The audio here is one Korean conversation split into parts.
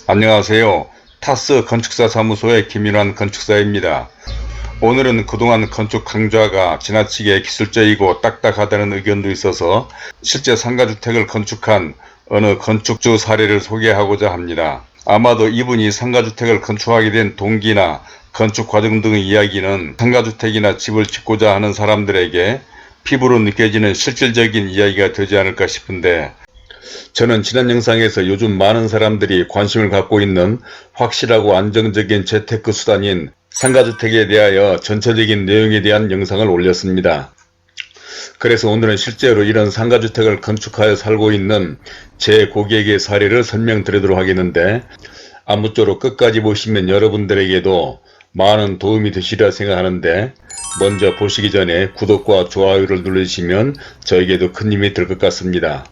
안녕하세요. 타스 건축사 사무소의 김인환 건축사입니다. 오늘은 그동안 건축 강좌가 지나치게 기술적이고 딱딱하다는 의견도 있어서 실제 상가주택을 건축한 어느 건축주 사례를 소개하고자 합니다. 아마도 이분이 상가주택을 건축하게 된 동기나 건축 과정 등의 이야기는 상가주택이나 집을 짓고자 하는 사람들에게 피부로 느껴지는 실질적인 이야기가 되지 않을까 싶은데, 저는 지난 영상에서 요즘 많은 사람들이 관심을 갖고 있는 확실하고 안정적인 재테크 수단인 상가주택에 대하여 전체적인 내용에 대한 영상을 올렸습니다. 그래서 오늘은 실제로 이런 상가주택을 건축하여 살고 있는 제 고객의 사례를 설명드리도록 하겠는데, 아무쪼록 끝까지 보시면 여러분들에게도 많은 도움이 되시리라 생각하는데, 먼저 보시기 전에 구독과 좋아요를 눌러주시면 저에게도 큰 힘이 될 것 같습니다.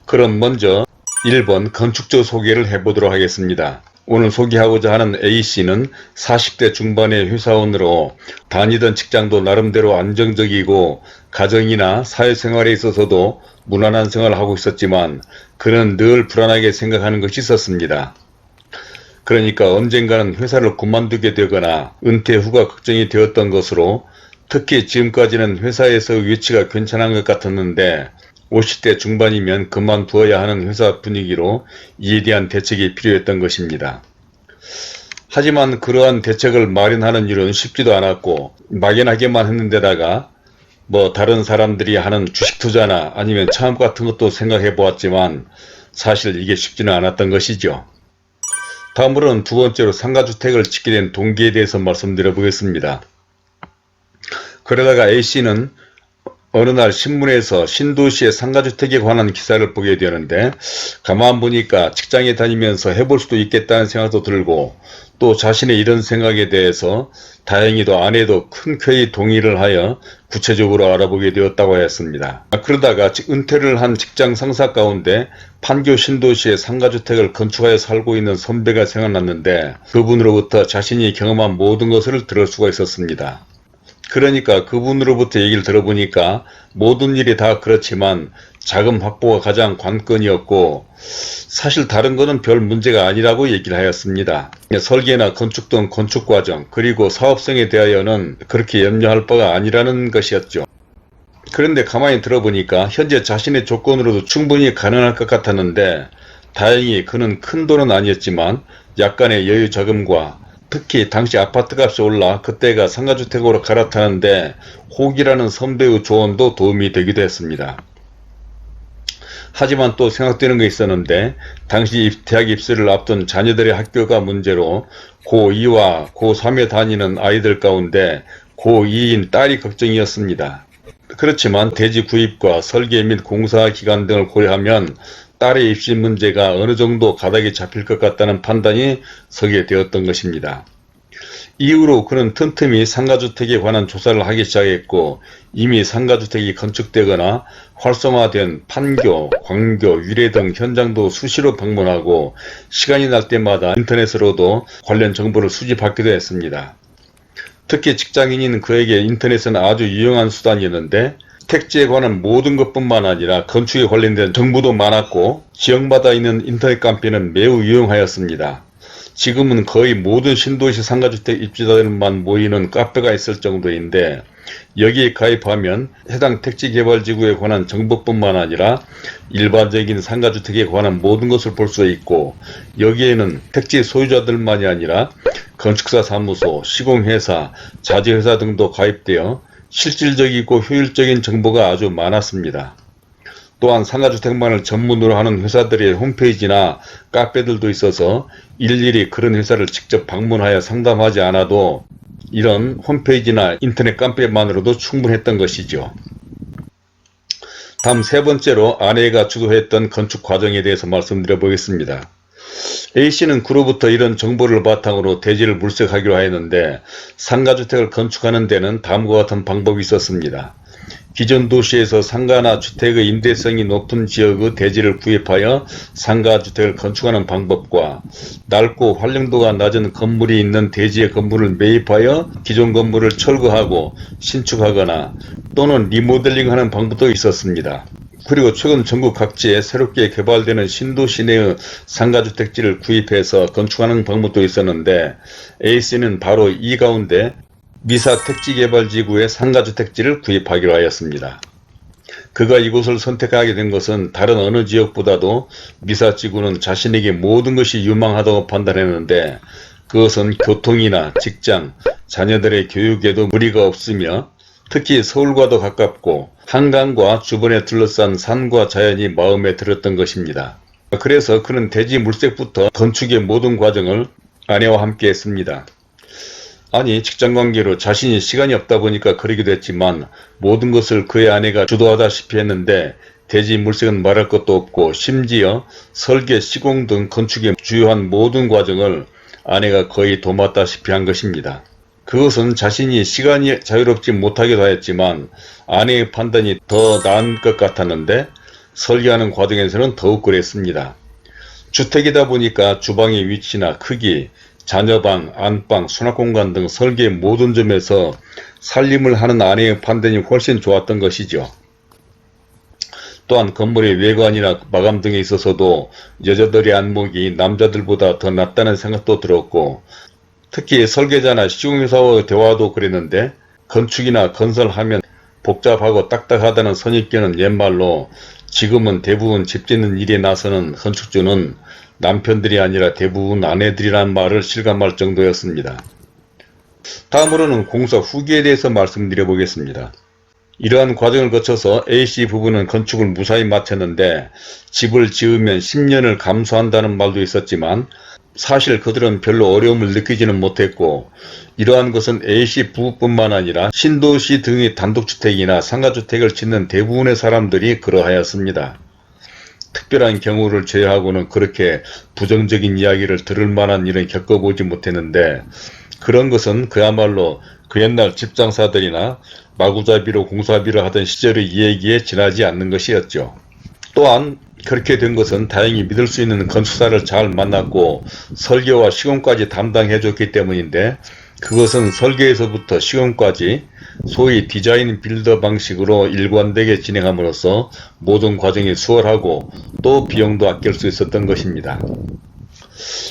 그럼 먼저 1번 건축주 소개를 해보도록 하겠습니다. 오늘 소개하고자 하는 A씨는 40대 중반의 회사원으로 다니던 직장도 나름대로 안정적이고 가정이나 사회생활에 있어서도 무난한 생활을 하고 있었지만, 그는 늘 불안하게 생각하는 것이 있었습니다. 그러니까 언젠가는 회사를 그만두게 되거나 은퇴 후가 걱정이 되었던 것으로, 특히 지금까지는 회사에서의 위치가 괜찮은 것 같았는데 50대 중반이면 그만두어야 하는 회사 분위기로 이에 대한 대책이 필요했던 것입니다. 하지만 그러한 대책을 마련하는 일은 쉽지도 않았고, 막연하게만 했는데다가 다른 사람들이 하는 주식 투자나 아니면 창업 같은 것도 생각해 보았지만 사실 이게 쉽지는 않았던 것이죠. 다음으로는 두 번째로 상가주택을 짓게 된 동기에 대해서 말씀드려 보겠습니다. 그러다가 A씨는 어느 날 신문에서 신도시의 상가주택에 관한 기사를 보게 되는데, 가만 보니까 직장에 다니면서 해볼 수도 있겠다는 생각도 들고, 또 자신의 이런 생각에 대해서 다행히도 아내도 흔쾌히 동의를 하여 구체적으로 알아보게 되었다고 했습니다. 그러다가 은퇴를 한 직장 상사 가운데 판교 신도시의 상가주택을 건축하여 살고 있는 선배가 생각났는데, 그분으로부터 자신이 경험한 모든 것을 들을 수가 있었습니다. 그러니까 그분으로부터 얘기를 들어보니까 모든 일이 다 그렇지만 자금 확보가 가장 관건이었고, 사실 다른 거는 별 문제가 아니라고 얘기를 하였습니다. 설계나 건축 등 건축 과정 그리고 사업성에 대하여는 그렇게 염려할 바가 아니라는 것이었죠. 그런데 가만히 들어보니까 현재 자신의 조건으로도 충분히 가능할 것 같았는데, 다행히 그는 큰 돈은 아니었지만 약간의 여유 자금과 특히 당시 아파트값이 올라 그때가 상가주택으로 갈아타는데 혹이라는 선배의 조언도 도움이 되기도 했습니다. 하지만 또 생각되는 게 있었는데, 당시 대학 입시를 앞둔 자녀들의 학교가 문제로 고2와 고3에 다니는 아이들 가운데 고2인 딸이 걱정이었습니다. 그렇지만 대지 구입과 설계 및 공사 기간 등을 고려하면 딸의 입시 문제가 어느 정도 가닥이 잡힐 것 같다는 판단이 서게 되었던 것입니다. 이후로 그는 틈틈이 상가주택에 관한 조사를 하기 시작했고, 이미 상가주택이 건축되거나 활성화된 판교, 광교, 위례 등 현장도 수시로 방문하고 시간이 날 때마다 인터넷으로도 관련 정보를 수집하기도 했습니다. 특히 직장인인 그에게 인터넷은 아주 유용한 수단이었는데, 택지에 관한 모든 것뿐만 아니라 건축에 관련된 정보도 많았고 지역마다 있는 인터넷 카페는 매우 유용하였습니다. 지금은 거의 모든 신도시 상가주택 입주자들만 모이는 카페가 있을 정도인데, 여기에 가입하면 해당 택지개발지구에 관한 정보뿐만 아니라 일반적인 상가주택에 관한 모든 것을 볼 수 있고, 여기에는 택지 소유자들만이 아니라 건축사 사무소, 시공회사, 자재회사 등도 가입되어 실질적이고 효율적인 정보가 아주 많았습니다. 또한 상가주택만을 전문으로 하는 회사들의 홈페이지나 카페들도 있어서 일일이 그런 회사를 직접 방문하여 상담하지 않아도 이런 홈페이지나 인터넷 카페만으로도 충분했던 것이죠. 다음 세 번째로 아내가 주도했던 건축 과정에 대해서 말씀드려 보겠습니다. A씨는 그로부터 이런 정보를 바탕으로 대지를 물색하기로 하였는데, 상가주택을 건축하는 데는 다음과 같은 방법이 있었습니다. 기존 도시에서 상가나 주택의 임대성이 높은 지역의 대지를 구입하여 상가주택을 건축하는 방법과, 낮고 활용도가 낮은 건물이 있는 대지의 건물을 매입하여 기존 건물을 철거하고 신축하거나 또는 리모델링하는 방법도 있었습니다. 그리고 최근 전국 각지에 새롭게 개발되는 신도시 내의 상가주택지를 구입해서 건축하는 방법도 있었는데 A씨는 바로 이 가운데 미사 택지개발지구의 상가주택지를 구입하기로 하였습니다. 그가 이곳을 선택하게 된 것은 다른 어느 지역보다도 미사지구는 자신에게 모든 것이 유망하다고 판단했는데 그것은 교통이나 직장, 자녀들의 교육에도 무리가 없으며 특히 서울과도 가깝고 한강과 주변에 둘러싼 산과 자연이 마음에 들었던 것입니다. 그래서 그는 대지 물색부터 건축의 모든 과정을 아내와 함께 했습니다. 아니 직장관계로 자신이 시간이 없다 보니까 그러기도 했지만 모든 것을 그의 아내가 주도하다시피 했는데 대지 물색은 말할 것도 없고 심지어 설계, 시공 등 건축의 주요한 모든 과정을 아내가 거의 도맡다시피 한 것입니다. 그것은 자신이 시간이 자유롭지 못하기도 하였지만 아내의 판단이 더 나은 것 같았는데 설계하는 과정에서는 더욱 그랬습니다. 주택이다 보니까 주방의 위치나 크기, 자녀방, 안방, 수납공간 등 설계의 모든 점에서 살림을 하는 아내의 판단이 훨씬 좋았던 것이죠. 또한 건물의 외관이나 마감 등에 있어서도 여자들의 안목이 남자들보다 더 낫다는 생각도 들었고 특히 설계자나 시공회사와의 대화도 그랬는데 건축이나 건설하면 복잡하고 딱딱하다는 선입견은 옛말로 지금은 대부분 집 짓는 일에 나서는 건축주는 남편들이 아니라 대부분 아내들이란 말을 실감할 정도였습니다. 다음으로는 공사 후기에 대해서 말씀드려 보겠습니다. 이러한 과정을 거쳐서 A씨 부부는 건축을 무사히 마쳤는데 집을 지으면 10년을 감수한다는 말도 있었지만 사실 그들은 별로 어려움을 느끼지는 못했고 이러한 것은 A씨 부부뿐만 아니라 신도시 등의 단독주택이나 상가주택을 짓는 대부분의 사람들이 그러하였습니다. 특별한 경우를 제외하고는 그렇게 부정적인 이야기를 들을 만한 일은 겪어보지 못했는데 그런 것은 그야말로 그 옛날 집장사들이나 마구잡이로 공사비를 하던 시절의 이야기에 지나지 않는 것이었죠. 또한 그렇게 된 것은 다행히 믿을 수 있는 건축사를 잘 만났고 설계와 시공까지 담당해줬기 때문인데 그것은 설계에서부터 시공까지 소위 디자인 빌더 방식으로 일관되게 진행함으로써 모든 과정이 수월하고 또 비용도 아낄 수 있었던 것입니다.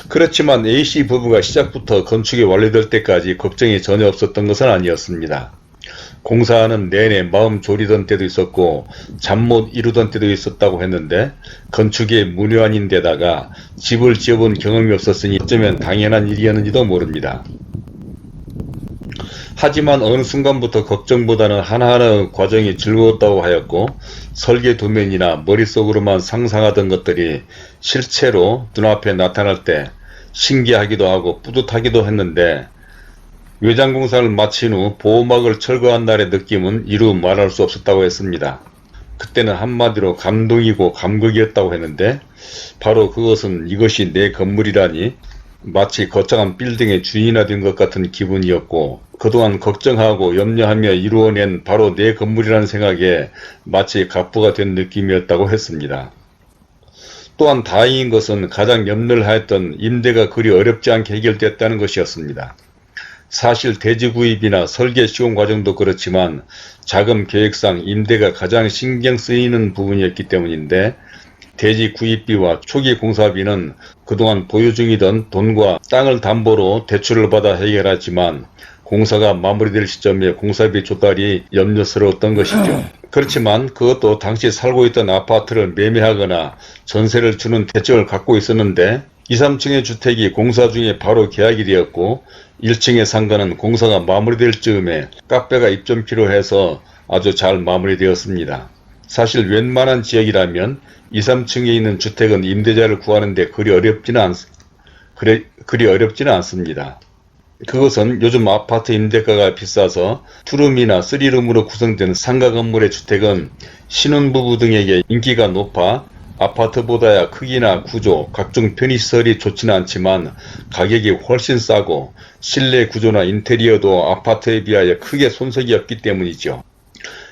그렇지만 A씨 부부가 시작부터 건축이 완료될 때까지 걱정이 전혀 없었던 것은 아니었습니다. 공사하는 내내 마음 졸이던 때도 있었고 잠 못 이루던 때도 있었다고 했는데 건축의 문외한인데다가 집을 지어본 경험이 없었으니 어쩌면 당연한 일이었는지도 모릅니다. 하지만 어느 순간부터 걱정보다는 하나하나 과정이 즐거웠다고 하였고 설계 도면이나 머릿속으로만 상상하던 것들이 실제로 눈앞에 나타날 때 신기하기도 하고 뿌듯하기도 했는데 외장공사를 마친 후 보호막을 철거한 날의 느낌은 이루 말할 수 없었다고 했습니다. 그때는 한마디로 감동이고 감격이었다고 했는데 바로 그것은 이것이 내 건물이라니 마치 거창한 빌딩의 주인이 된 것 같은 기분이었고 그동안 걱정하고 염려하며 이루어낸 바로 내 건물이라는 생각에 마치 갑부가 된 느낌이었다고 했습니다. 또한 다행인 것은 가장 염려를 하였던 임대가 그리 어렵지 않게 해결됐다는 것이었습니다. 사실 대지 구입이나 설계 시공 과정도 그렇지만 자금 계획상 임대가 가장 신경 쓰이는 부분이었기 때문인데 대지 구입비와 초기 공사비는 그동안 보유 중이던 돈과 땅을 담보로 대출을 받아 해결하지만 공사가 마무리될 시점에 공사비 조달이 염려스러웠던 것이죠. 그렇지만 그것도 당시 살고 있던 아파트를 매매하거나 전세를 주는 대책을 갖고 있었는데 2, 3층의 주택이 공사 중에 바로 계약이 되었고 1층의 상가는 공사가 마무리될 즈음에 카페가 입점키로 해서 아주 잘 마무리되었습니다. 사실 웬만한 지역이라면 2, 3층에 있는 주택은 임대자를 구하는데 그리 어렵지는 않습니다. 그것은 요즘 아파트 임대가가 비싸서 투룸이나 쓰리룸으로 구성된 상가 건물의 주택은 신혼부부 등에게 인기가 높아 아파트보다야 크기나 구조, 각종 편의시설이 좋지는 않지만 가격이 훨씬 싸고 실내 구조나 인테리어도 아파트에 비하여 크게 손색이 없기 때문이죠.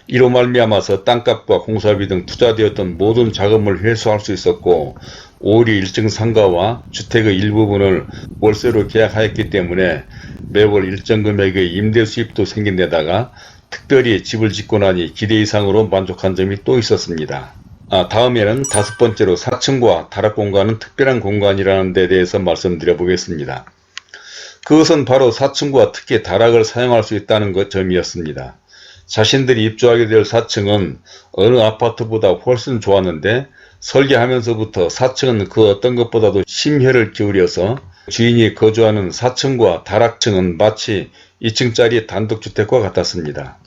이로 말미암아서 땅값과 공사비 등 투자되었던 모든 자금을 회수할 수 있었고 오히려 1층 상가와 주택의 일부분을 월세로 계약하였기 때문에 매월 일정 금액의 임대 수입도 생긴 데다가 특별히 집을 짓고 나니 기대 이상으로 만족한 점이 또 있었습니다. 다음에는 5번째로 4층과 다락 공간은 특별한 공간이라는 데 대해서 말씀드려 보겠습니다. 그것은 바로 4층과 특히 다락을 사용할 수 있다는 점이었습니다. 자신들이 입주하게 될 4층은 어느 아파트보다 훨씬 좋았는데 설계하면서부터 4층은 그 어떤 것보다도 심혈을 기울여서 주인이 거주하는 4층과 다락층은 마치 2층짜리 단독주택과 같았습니다.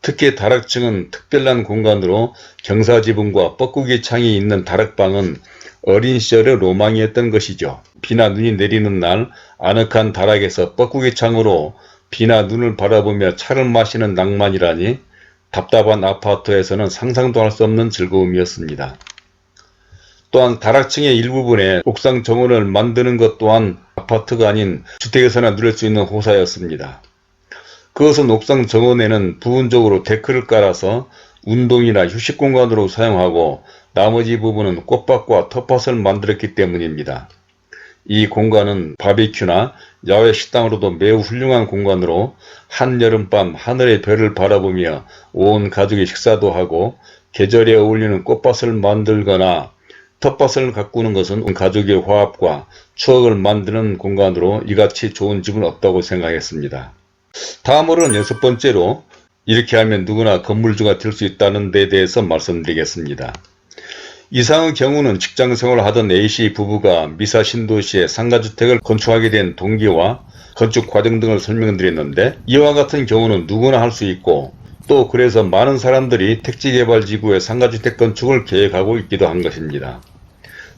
특히 다락층은 특별한 공간으로 경사지붕과 뻐꾸기 창이 있는 다락방은 어린 시절의 로망이었던 것이죠. 비나 눈이 내리는 날 아늑한 다락에서 뻐꾸기 창으로 비나 눈을 바라보며 차를 마시는 낭만이라니 답답한 아파트에서는 상상도 할 수 없는 즐거움이었습니다. 또한 다락층의 일부분에 옥상 정원을 만드는 것 또한 아파트가 아닌 주택에서나 누릴 수 있는 호사였습니다. 그것은 옥상 정원에는 부분적으로 데크를 깔아서 운동이나 휴식 공간으로 사용하고 나머지 부분은 꽃밭과 텃밭을 만들었기 때문입니다. 이 공간은 바비큐나 야외 식당으로도 매우 훌륭한 공간으로 한여름밤 하늘의 별을 바라보며 온 가족이 식사도 하고 계절에 어울리는 꽃밭을 만들거나 텃밭을 가꾸는 것은 가족의 화합과 추억을 만드는 공간으로 이같이 좋은 집은 없다고 생각했습니다. 다음으로는 6번째로 이렇게 하면 누구나 건물주가 될 수 있다는 데 대해서 말씀드리겠습니다. 이상의 경우는 직장생활을 하던 A씨 부부가 미사 신도시에 상가주택을 건축하게 된 동기와 건축 과정 등을 설명드렸는데 이와 같은 경우는 누구나 할 수 있고 또 그래서 많은 사람들이 택지개발지구에 상가주택 건축을 계획하고 있기도 한 것입니다.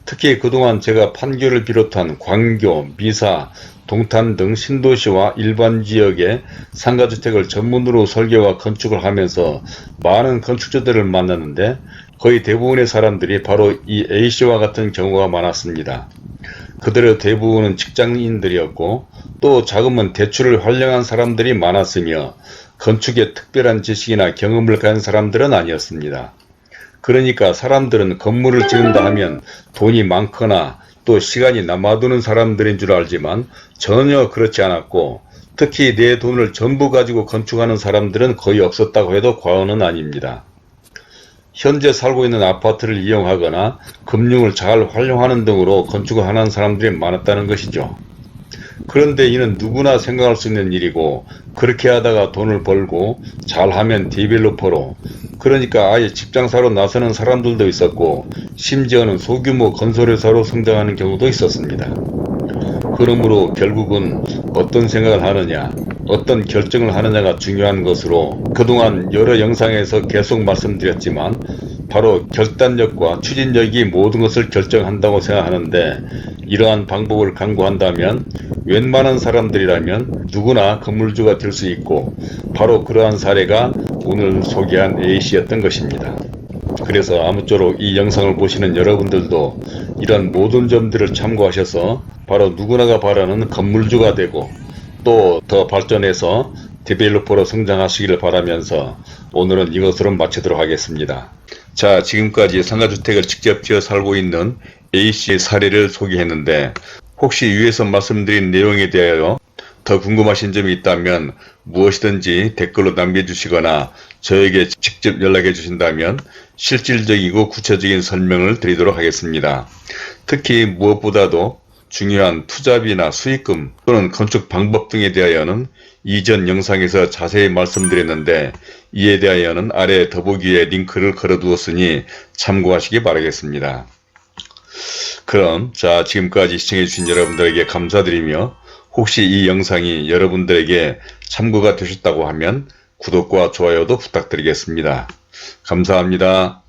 특히 그동안 제가 판교를 비롯한 광교, 미사, 동탄 등 신도시와 일반 지역에 상가주택을 전문으로 설계와 건축을 하면서 많은 건축주들을 만났는데 거의 대부분의 사람들이 바로 이 A씨와 같은 경우가 많았습니다. 그들의 대부분은 직장인들이었고 또 자금은 대출을 활용한 사람들이 많았으며 건축에 특별한 지식이나 경험을 가진 사람들은 아니었습니다. 그러니까 사람들은 건물을 짓는다 하면 돈이 많거나 또 시간이 남아도는 사람들인 줄 알지만 전혀 그렇지 않았고 특히 내 돈을 전부 가지고 건축하는 사람들은 거의 없었다고 해도 과언은 아닙니다. 현재 살고 있는 아파트를 이용하거나 금융을 잘 활용하는 등으로 건축을 하는 사람들이 많았다는 것이죠. 그런데 이는 누구나 생각할 수 있는 일이고 그렇게 하다가 돈을 벌고 잘하면 디벨로퍼로 그러니까 아예 직장사로 나서는 사람들도 있었고 심지어는 소규모 건설회사로 성장하는 경우도 있었습니다. 그러므로 결국은 어떤 생각을 하느냐 어떤 결정을 하느냐가 중요한 것으로 그동안 여러 영상에서 계속 말씀드렸지만 바로 결단력과 추진력이 모든 것을 결정한다고 생각하는데 이러한 방법을 강구한다면 웬만한 사람들이라면 누구나 건물주가 될 수 있고 바로 그러한 사례가 오늘 소개한 A씨였던 것입니다. 그래서 아무쪼록 이 영상을 보시는 여러분들도 이런 모든 점들을 참고하셔서 바로 누구나가 바라는 건물주가 되고 또 더 발전해서 디벨로퍼로 성장하시기를 바라면서 오늘은 이것으로 마치도록 하겠습니다. 자, 지금까지 상가주택을 직접 지어 살고 있는 A씨의 사례를 소개했는데 혹시 위에서 말씀드린 내용에 대하여 더 궁금하신 점이 있다면 무엇이든지 댓글로 남겨주시거나 저에게 직접 연락해 주신다면 실질적이고 구체적인 설명을 드리도록 하겠습니다. 특히 무엇보다도 중요한 투자비나 수익금 또는 건축 방법 등에 대하여는 이전 영상에서 자세히 말씀드렸는데 이에 대하여는 아래 더보기에 링크를 걸어두었으니 참고하시기 바라겠습니다. 그럼 지금까지 시청해주신 여러분들에게 감사드리며 혹시 이 영상이 여러분들에게 참고가 되셨다고 하면 구독과 좋아요도 부탁드리겠습니다. 감사합니다.